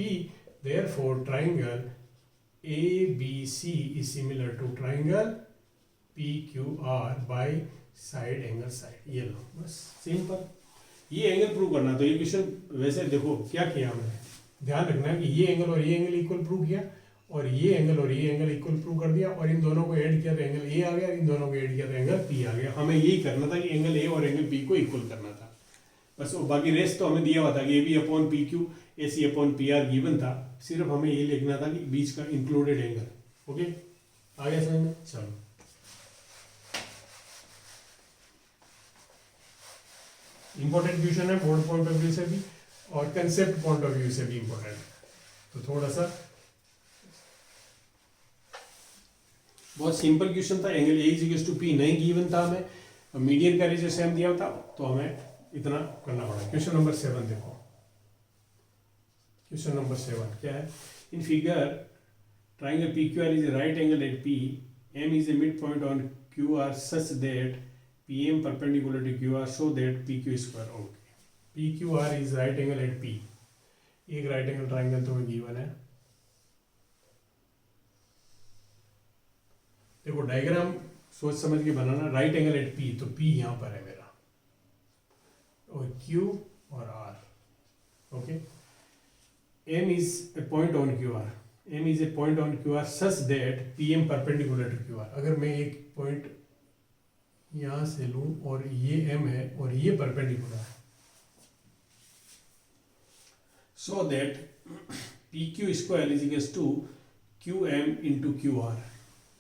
therefore triangle ABC is similar to triangle PQR by side angle side. ये लो बस सिंपल, ये एंगल प्रूव करना। तो ये क्वेश्चन वैसे देखो क्या किया हमने, ध्यान रखना है कि ये एंगल और ये एंगल इक्वल प्रूव किया, और ये एंगल और ये एंगल इक्वल प्रूव कर दिया, और इन दोनों को ऐड किया तो एंगल A आ गया, इन दोनों को ऐड किया तो एंगल P आ गया। हमें यही करना था कि एंगल A और एंगल P को इक्वल करना था बस। बाकी रेस्ट तो हमें दिया हुआ था कि AB upon PQ AC upon PR given था, सिर्फ हमें ये लिखना था कि बीच का इंक्लूडेड एंगल। ओके आ गया समझ में। चलो इंपॉर्टेंट क्वेश्चन है बोर्ड पॉइंट ऑफ व्यू से भी और कंसेप्ट पॉइंट ऑफ व्यू से भी इंपॉर्टेंट है, तो थोड़ा सा बहुत सिंपल क्वेश्चन था। Angle A is to P नहीं गिवन था हमें, मीडियन का रेशियो सेम दिया था, तो हमें इतना करना पड़ा। क्वेश्चन नंबर 7 देखो, क्वेश्चन नंबर 7 क्या है, in figure triangle PQR is right angle at P, M is a mid point on QR such that PM perpendicular to QR so that PQ square। Okay PQR is right angle at P, एक right angle triangle तुम्हें given है। देखो diagram सोच समझ के बनाना, right angle at P, तो P यहाँ पर है मेरा, और Q और R। Okay M is a point on QR, M is a point on QR such that PM perpendicular to QR। अगर मैं एक पॉइंट यहां से लूं और ये M है और ये परपेंडिकुलर है, so that PQ square is equal to QM into QR।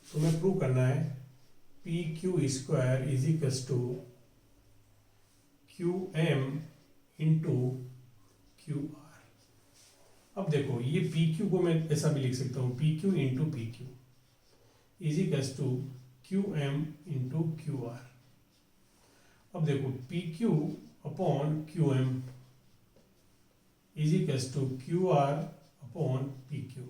तो मैं प्रूव करना है PQ square is equal to Q M into Q R. अब देखो ये पी क्यू को मैं ऐसा भी लिख सकता हूँ, P Q into P Q is equals to Q M into Q R. अब देखो P Q upon Q M is equals to Q R upon P Q,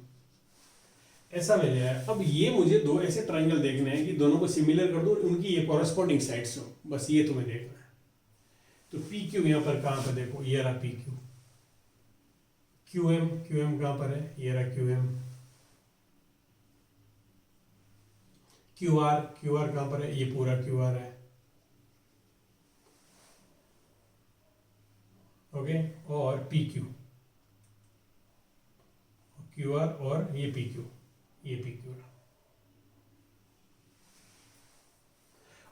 ऐसा मिल जाए। अब ये मुझे दो ऐसे ट्राइंगल देखने हैं कि दोनों को सिमिलर कर दो, उनकी ये कॉरस्पॉन्डिंग साइड्स हो, बस ये तुम्हें देखना है। तो पी क्यू यहाँ पर कहाँ पर, देखो ये रहा पी क्यू, क्यू एम कहाँ पर है, ये रहा क्यू एम, क्यू आर कहाँ पर है, ये पूरा क्यू आर है, ओके। और पी क्यू आर और ये पी क्यू, ये पी क्यू।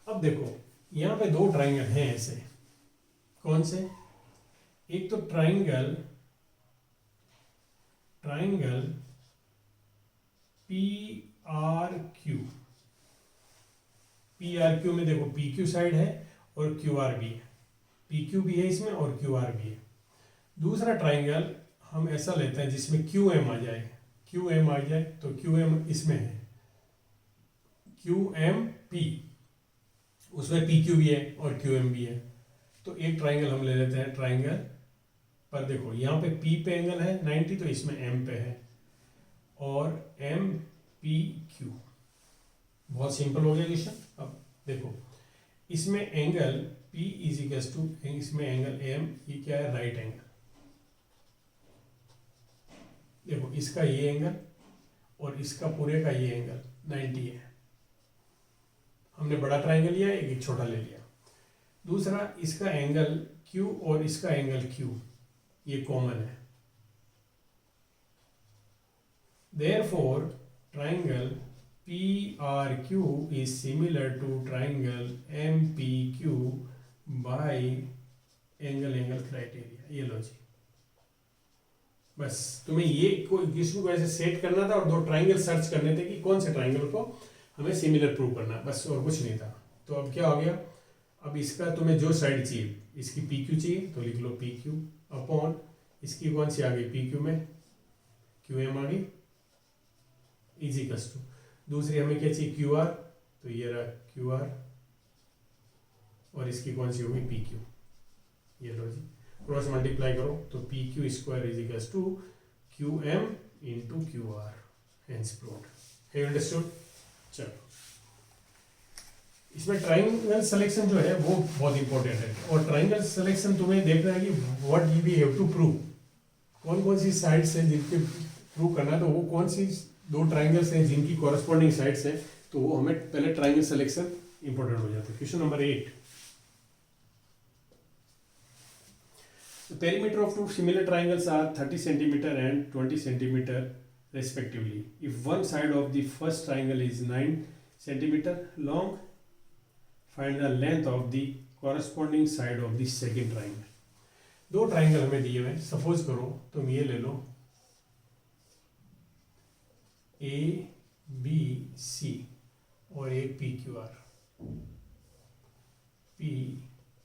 अब देखो यहां पे दो ट्राइंगल हैं ऐसे, कौन से, एक तो ट्राइंगल पी आर क्यू में देखो पी क्यू साइड है और क्यू आर भी है, पी क्यू भी है इसमें और क्यू आर भी है। दूसरा ट्राइंगल हम ऐसा लेते हैं जिसमें क्यू एम आ जाए, तो क्यू एम इसमें है, क्यू एम पी, उसमें पी क्यू भी है और क्यू एम भी है। तो एक ट्राइंगल हम ले लेते हैं, ट्राइंगल पर देखो यहाँ पे पी पे एंगल है 90, तो इसमें एम पे है, और एम पी क्यू। बहुत सिंपल हो गया क्वेश्चन। अब देखो इसमें angle P is equals to, इसमें एंगल M, ये क्या है, राइट एंगल। देखो इसका ये एंगल और इसका पूरे का ये एंगल 90 है। हमने बड़ा ट्राइंगल लिया, एक छोटा ले लिया। दूसरा इसका एंगल Q और इसका एंगल Q ये कॉमन है, therefore triangle PRQ is similar to triangle MPQ by angle criteria। ये लो जी, बस तुम्हें ये किसी को ऐसे सेट करना था और दो ट्राइंगल सर्च करने थे कि कौन से ट्राइंगल को हमें सिमिलर प्रूव करना है, बस और कुछ नहीं था। तो अब क्या हो गया, अब इसका तुम्हें जो साइड चाहिए, इसकी पी क्यू चाहिए तो लिख लो पी क्यू अपॉन इसकी कौन सी आ गई, पी क्यू में क्यू एम आ गई, इज इक्वल्स टू दूसरी हमें क्या चाहिए, क्यू आर, तो ये रहा क्यू आर और इसकी कौन सी होगी, पी क्यू। ये लो जी, क्रॉस मल्टीप्लाई करो तो P Q square is equals to Q M into Q R, hence proved. Have understood. चलो इसमें ट्राइंगल सिलेक्शन जो है वो बहुत इंपॉर्टेंट है, और ट्राइंगल सिलेक्शन तुम्हें देखना है कि what you we have to prove, कौन कौन सी साइड्स हैं जिनके प्रूव करना है, तो वो कौन सी दो ट्राइंगल्स हैं जिनकी कॉरस्पॉन्डिंग साइड्स हैं, तो वो हमें पहले ट्राइंगल सिलेक्शन इंपॉर्टेंट हो जाता है। Question number 8, the perimeter of two similar triangles are 30 centimeter and 20 centimeter respectively. If one side of the first triangle is 9 centimeter long, find the length of the corresponding side of the second triangle। दो triangle हमें दिए हुए, suppose करो तुम ये ले लो A B C और एक P Q R, P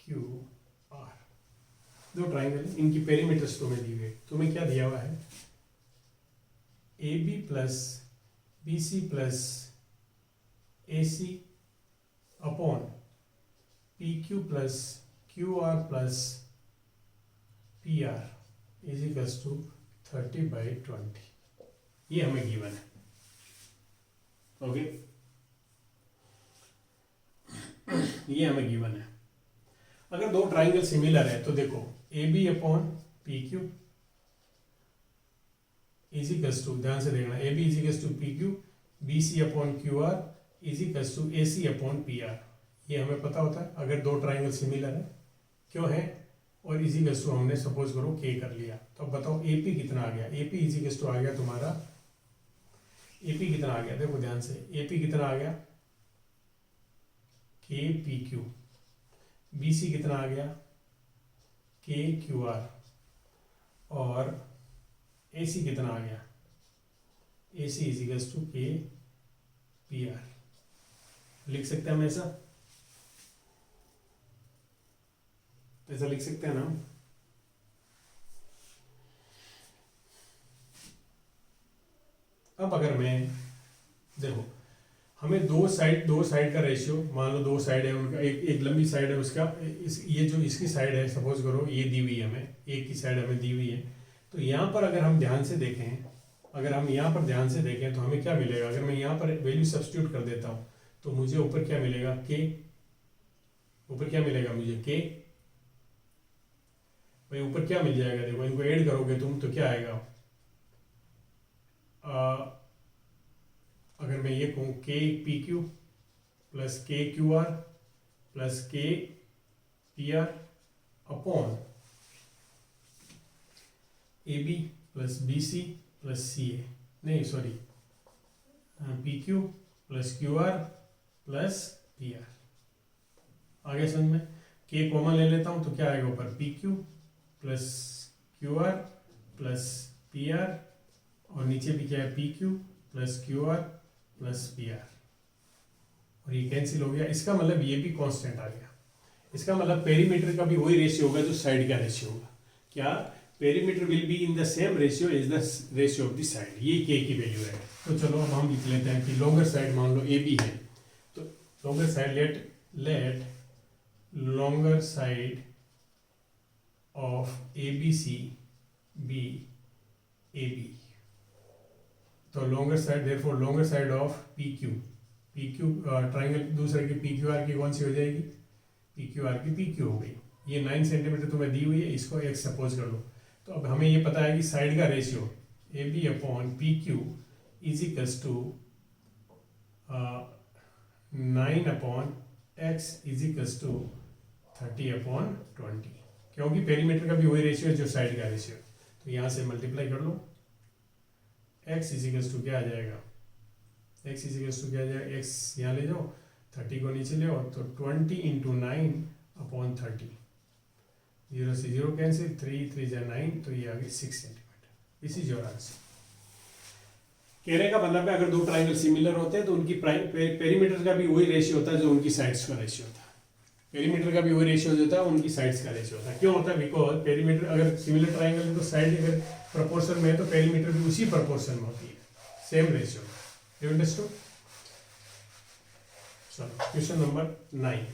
Q R, दो ट्राइंगल, इनकी पेरीमीटर्स तुम्हें दी गई। तुम्हें क्या दिया हुआ है, A B plus B C plus A C upon P Q plus Q R plus P R is equals to 30/20। ये हमें गिवन है, ओके ये हमें गिवन है। अगर दो ट्राइंगल सिमिलर है तो देखो A B upon P Q is equals to, ध्यान से देखना, A B is equals to P Q, B C upon Q R is equals to A C upon P R. ये हमें पता होता है अगर दो ट्राइंगल सिमिलर है, क्यों है, और इज इक्वल्स टू हमने सपोज करो के कर लिया। तो अब बताओ ए पी कितना आ गया, A P is equals to आ गया तुम्हारा, ए पी कितना आ गया, देखो ध्यान से, ए पी कितना आ गया, के पी क्यू, बी सी कितना आ गया, के क्यू आर, और ए सी कितना आ गया, ए सी इज इक्वल्स टू के पी आर। लिख सकते हैं हम ऐसा, ऐसा लिख सकते हैं ना हम। अब अगर मैं देखो, हमें दो साइड का रेशियो, मान लो दो साइड है उनका, एक लंबी साइड है उसका, ये जो इसकी साइड है, सपोज करो ये दी हुई है हमें, एक की साइड हमें दी हुई है, तो यहाँ पर अगर हम ध्यान से देखें, तो हमें क्या मिलेगा? अगर मैं यहाँ पर वैल्यू सब्स्टिट्यूट कर देता हूँ तो मुझे ऊपर क्या मिलेगा? के। ऊपर क्या मिलेगा मुझे? के। भाई ऊपर क्या मिल जाएगा? देखो, इनको ऐड करोगे तुम तो क्या आएगा? अगर मैं ये कहूँ K P Q plus K Q R plus K P R upon A B plus B C plus C A, नहीं sorry, P Q plus Q R plus P R. आगे समझ में? के कॉमन ले लेता हूँ तो क्या आएगा ऊपर? P Q plus Q R plus P are, और नीचे भी क्या है? P Q plus Q R plus P are, और ये कैंसिल हो गया। इसका मतलब ये भी कांस्टेंट आ गया। इसका मतलब पेरीमीटर का भी वही रेशियो होगा जो साइड का रेशियो होगा। क्या? Perimeter will be in the same ratio as the ratio of the side. ये के की वैल्यू है। तो चलो अब हम लिख लेते हैं कि लॉन्गर साइड मान लो ए बी है, तो longer side let longer side of A B C B A B. तो longer side, therefore longer side of P Q triangle दूसरे की पी क्यू आर की कौन सी हो जाएगी? पी क्यू आर की पी क्यू हो गई। ये 9 सेंटीमीटर तुम्हें दी हुई है, इसको एक सपोज कर लो। तो अब हमें ये पता है कि साइड का ratio A B upon P Q is equals to 9 upon X is equals to 30 upon 20, क्योंकि पेरीमीटर का भी वही रेशियो है जो साइड का रेशियो। तो यहाँ से मल्टीप्लाई कर लो। एक्स इज इक्वल्स टू क्या आ जाएगा? एक्स इज इक्वल्स टू क्या आ जाएगा? एक्स यहाँ ले जाओ, 30 को नीचे ले आओ, तो 20 इंटू 9 अपॉन 30, 0 से 0 कैंसिल, 3 3 जा 9, तो ये आ गई 6 centimetre. This is your answer. कहने का मतलब है, अगर दो ट्राइंगल सिमिलर होते हैं तो उनकी पेरीमीटर का भी वही रेशियो होता है जो उनकी साइड्स का रेशियो होता है। पेरीमीटर का भी वही रेशियो होता है, उनकी साइड्स का रेशियो होता है। क्यों होता है? बिकॉज पेरीमीटर, अगर सिमिलर ट्राइंगल है तो साइड अगर प्रोपोर्शन में है तो पेरीमीटर भी उसी प्रोपोर्शन में होती है, सेम रेशियो। You understood? चलो क्वेश्चन नंबर 9।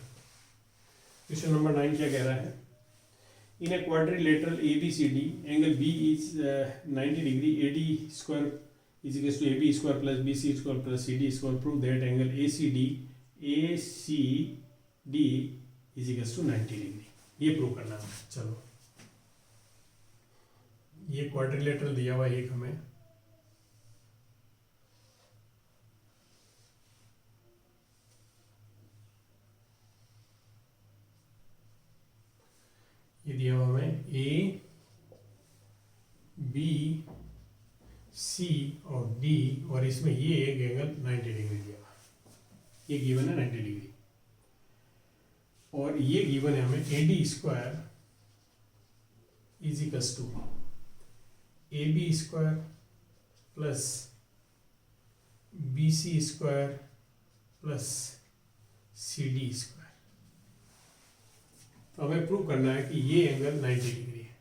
क्वेश्चन नंबर 9 क्या कह रहा है? In a quadrilateral ABCD angle B is 90 degree, AD square is equal to AB square plus BC square plus CD square. Prove that angle ACD is equal to 90 degree. ये prove करना है। चलो, ये quadrilateral दिया हुआ एक हमें, ये दिया हुआ हमें A B C और D, और इसमें ये एक एंगल 90 डिग्री दिया हुआ, ये गिवन है 90 डिग्री, और ये गिवन है हमें AD square is equals to AB square plus BC square plus CD square. तो हमें प्रूव करना है कि ये एंगल 90 डिग्री है।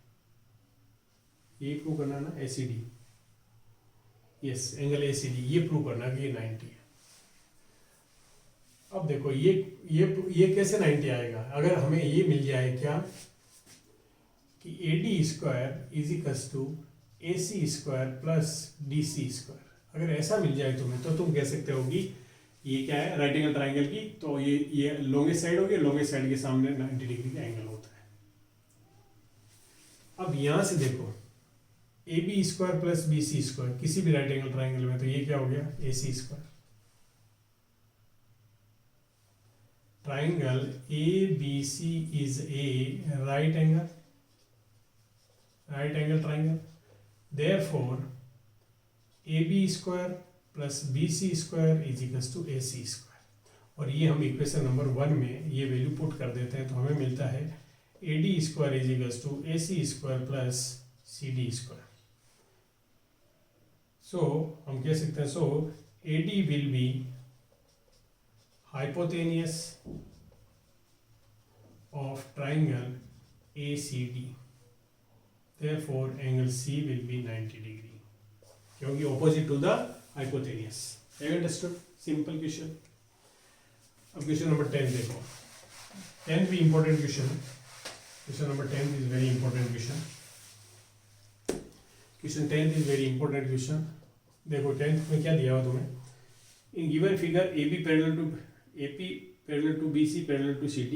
ये प्रूव करना है ना, ACD, यस एंगल ACD, ये प्रूव करना है कि ये 90 है। अब देखो ये कैसे 90 आएगा? अगर हमें ये मिल जाए क्या कि AD square is equals to AC square plus DC square, अगर ऐसा मिल जाए तुम्हें तो तुम कह सकते हो कि ये क्या है? राइट एंगल ट्राइंगल की, तो ये लॉन्गेस्ट साइड होगी, लॉन्गेस्ट साइड के सामने 90 डिग्री का एंगल होता है। अब यहां से देखो, AB square plus BC square किसी भी राइट एंगल ट्राइंगल में, तो ये क्या हो गया? AC square. Triangle ABC is a right angle triangle, therefore AB square plus BC square is equals to AC square. और ये हम इक्वेशन नंबर 1 में ये वैल्यू पुट कर देते हैं तो हमें मिलता है AD square is equals to AC square plus CD square. So हम कह सकते हैं, so AD will be hypotenuse of triangle ACD, therefore angle C will be 90 degree, क्योंकि opposite to the hypotenuse. Have you understood? Simple question. अब question number 10 देखो. 10 भी important question. Question number 10 is very important question. Question 10 is very important question. देखो 10th में क्या दिया हुआ तुम्हें? In given figure AB parallel to BC parallel to CD.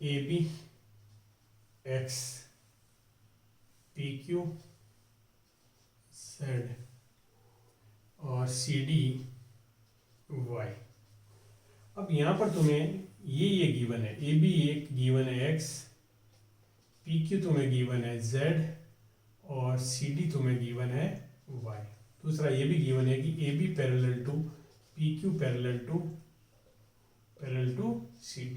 AB X PQ Z और CD Y. अब यहाँ पर तुम्हें ये गिवन है, AB एक गिवन है X, PQ तुम्हें गिवन है Z और CD तुम्हें गिवन है Y. दूसरा ये भी गिवन है कि AB parallel to PQ parallel to CD.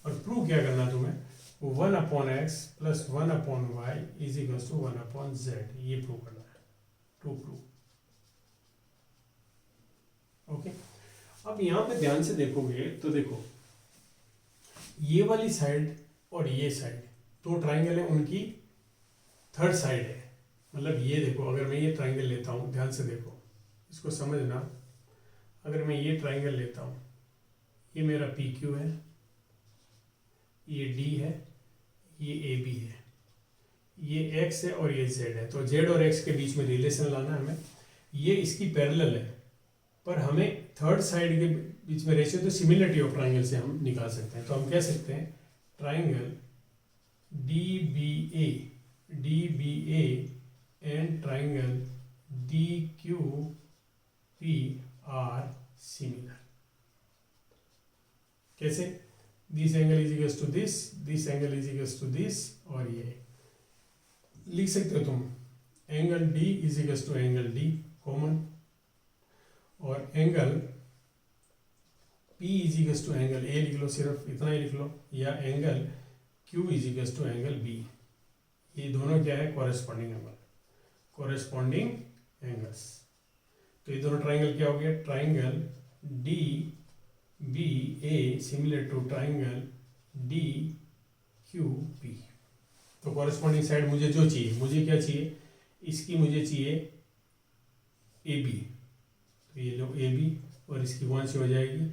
और प्रूव क्या करना तुम्हें? 1/x plus 1/y is equal to 1/z. ये प्रूव करना है. To prove. ओके. अब यहाँ पे ध्यान से देखोगे तो देखो ये वाली साइड और ये साइड दो ट्राइंगल है, उनकी थर्ड साइड है. मतलब ये देखो, अगर मैं ये ट्राइंगल लेता हूँ, ध्यान से देखो, इसको समझना. अगर मैं ये ट्राइंगल लेता हूँ, ये मेरा PQ है, ये D है, ये AB है, ये X है और ये Z है. तो Z और X के बीच में रिलेशन लाना है हमें. ये इसकी पैरेलल है, पर हमें थर्ड साइड के बीच में रेशियो तो सिमिलरिटी ऑफ ट्राइंगल से हम निकाल सकते हैं. तो हम कह सकते हैं triangle DBA and triangle DQP are similar. कैसे? This angle is equal to this angle is equal to this, और ये लिख सकते हो तुम angle D is equal to angle D common, और angle P is equal to angle A लिख लो, सिर्फ इतना ही लिख लो, या angle Q is equal to angle B. ये दोनों क्या है? Corresponding angles. तो ये दोनों ट्राइंगल क्या हो गया? Triangle DBA similar to triangle DQP. तो कॉरेस्पॉन्डिंग साइड मुझे जो चाहिए, मुझे क्या चाहिए? इसकी मुझे चाहिए AB. तो ये लो AB, और इसकी कौन सी हो जाएगी?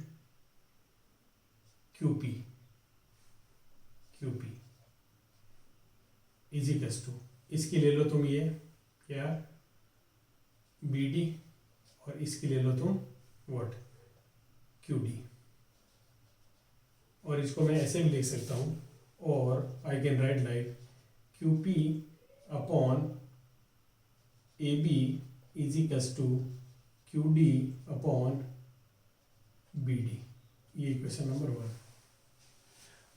QP इज इक्वल टू, इसकी ले लो तुम ये क्या? BD, और इसकी ले लो तुम व्हाट? QD. और इसको मैं ऐसे भी लिख सकता हूँ, और I can write like QP upon AB is equal to QD upon BD. ये क्वेश्चन नंबर 1.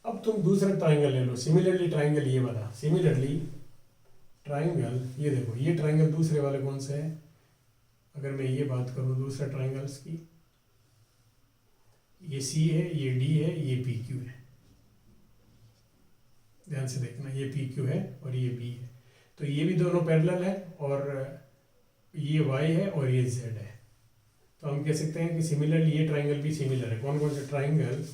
अब तुम दूसरा ट्राइंगल ले लो. सिमिलरली ट्राइंगल ये वाला, सिमिलरली ट्राइंगल ये देखो, ये ट्राइंगल दूसरे वाले कौन से है? अगर मैं ये बात करूँ दूसरा ट्राइंगल्स की, ये C है, ये D है, ये PQ है. ध्यान से देखना, ये PQ है और ये B है. तो ये भी दोनों पैरेलल है, और ये Y है और ये Z है. तो हम कह सकते हैं कि सिमिलरली ये ट्राइंगल भी सिमिलर है. कौन कौन से triangle?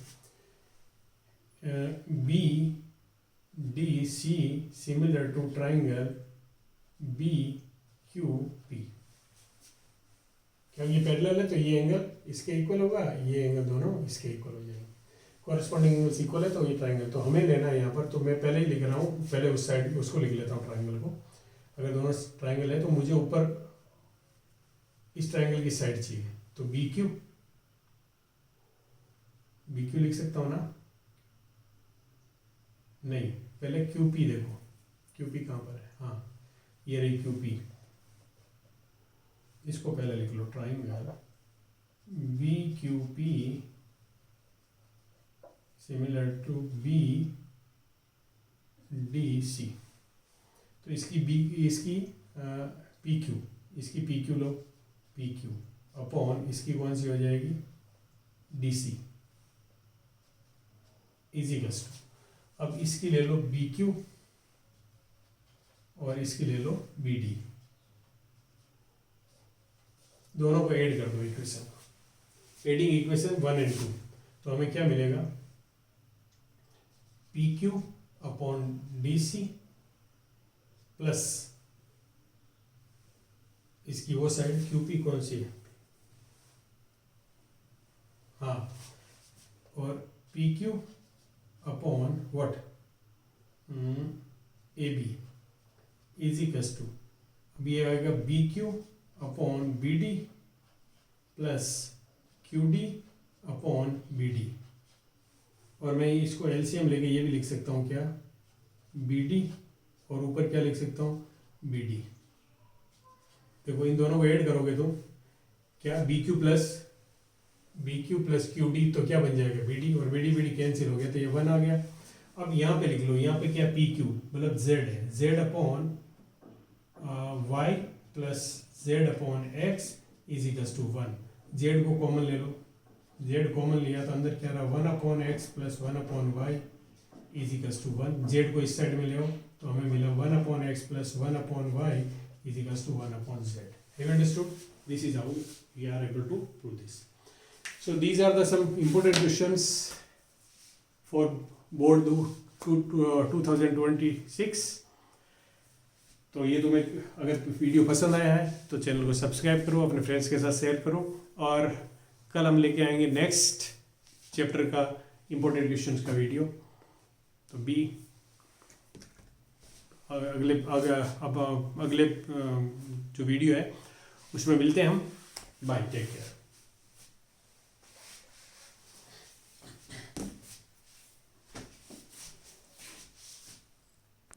BDC similar to triangle BQP. क्या ये पैरेलल है? तो ये एंगल इसके इक्वल होगा, ये एंगल दोनों इसके इक्वल हो जाएंगे. कॉरेस्पॉन्डिंग एंगल्स इक्वल है, तो ये ट्राइंगल तो हमें लेना है यहाँ पर. तो मैं पहले ही लिख रहा हूँ, पहले उस साइड उसको लिख लेता हूँ ट्राइंगल को. अगर दोनों ट्राइंगल है तो मुझे ऊपर इस ट्राइंगल की साइड चाहिए, तो BQ लिख सकता हूँ ना? नहीं, पहले QP देखो, QP कहाँ पर है? हाँ, ये रही QP. इसको पहले लिख लो, triangle BQP similar to BDC. तो इसकी PQ, इसकी PQ लो, PQ अपॉन इसकी कौन सी हो जाएगी? DC. इजिकल्स टू, अब इसकी ले लो बी क्यू और इसकी ले लो बी डी, दोनों को ऐड कर दो इक्वेशन, एडिंग इक्वेशन 1 एंड 2, तो हमें क्या मिलेगा, P Q upon D C plus इसकी वो साइड क्यू पी कौन सी है, हाँ, और P Q upon what A B is equals to, अब ये आएगा B Q upon B D plus Q D upon B D, और मैं इसको एलसीएम लेके ये भी लिख सकता हूँ क्या, बी डी और ऊपर क्या लिख सकता हूँ, बी डी। देखो इन दोनों को ऐड करोगे तो क्या, B Q plus Q D तो क्या बन जाएगा, बी डी, और बी डी कैंसिल हो गया तो ये 1 आ गया। अब यहाँ पे लिख लो, यहाँ पे क्या पी क्यू मतलब जेड है, Z upon Y plus Z upon X is equals to 1, Z को कॉमन ले लो, जेड कॉमन लिया तो अंदर क्या रहा 1 upon X plus 1 upon Y is equals to 1, Z को इस साइड में ले आओ तो हमें मिला 1 upon X plus 1 upon Y is equals to 1 upon Z. Have you understood? This is how we are able to prove this. So these are the some important questions for board 2026। तो ये तुम्हें अगर video पसंद आया है तो channel को subscribe करो, अपने फ्रेंड्स के साथ शेयर करो, और कल हम लेके आएंगे नेक्स्ट चैप्टर का इम्पोर्टेंट क्वेश्चंस का वीडियो। तो अगले जो वीडियो है उसमें मिलते हैं हम। Bye, take care.